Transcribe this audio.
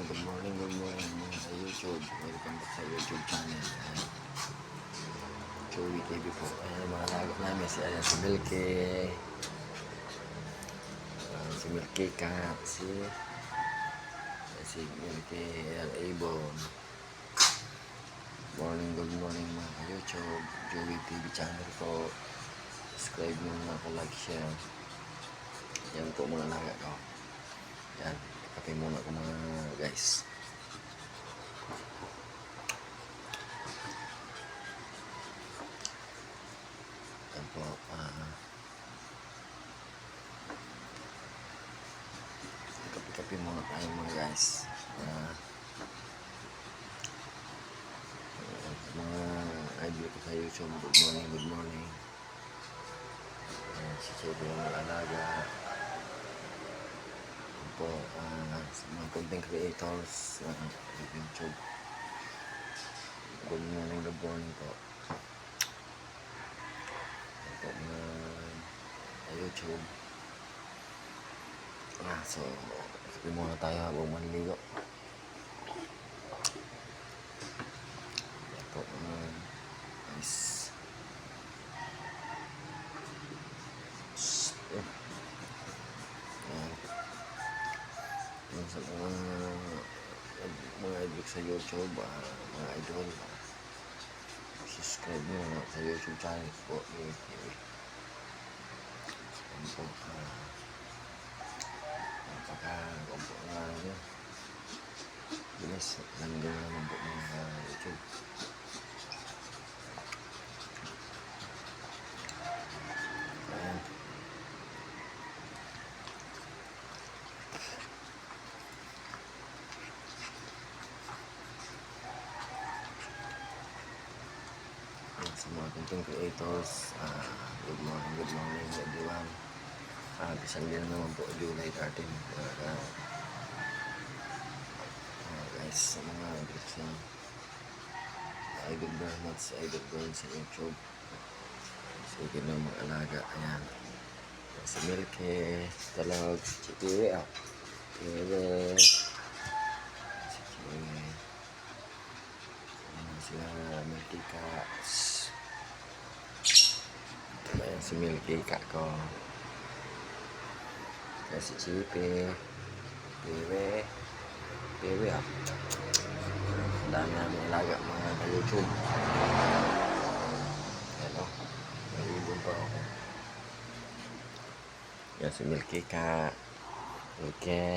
good morning mga sa YouTube. Welcome back sa YouTube channel. Chewy TV po. Ayan mga lago namin. Si Milky. Si Milky Cat. Si Milky Avon. Good morning mga sa YouTube. Chewy TV channel po. Subscribe mo na ako, like, share. Yan po mga laga ko. Yan. Kape muna ko mga guys. Yan po. Kape muna tayo mga guys. Mga idol ko sa YouTube. Good morning. Si Chewy yung mag-alaga. Po sa mga content creators sa YouTube. Good morning po. Yan po mga YouTube. So sabi muna tayo habang manligo. Yan po guys. Sa mga idol sa YouTube, mga idol, subscribe nyo sa YouTube channel po. Napaka-gompo nga nyo. Bilis, nandun naman po mga YouTube. Ayan. Sa mga content creators, good morning everyone. Isang din naman po, July 13. Guys, sa mga idol Bernard, sa idol Bernard sa YouTube. Sige na mga alaga. Ayan. Si Milky, Talog, si Chikiwi, si Chikiwi. Sila Milky Cats. Ayan si Milky Cat ko. Ayan si Chippy. Piwi. Ang dami namin alaga mga na YouTube. Hello. Nalibon pa ako. Ayan si Milky Cat. Okay.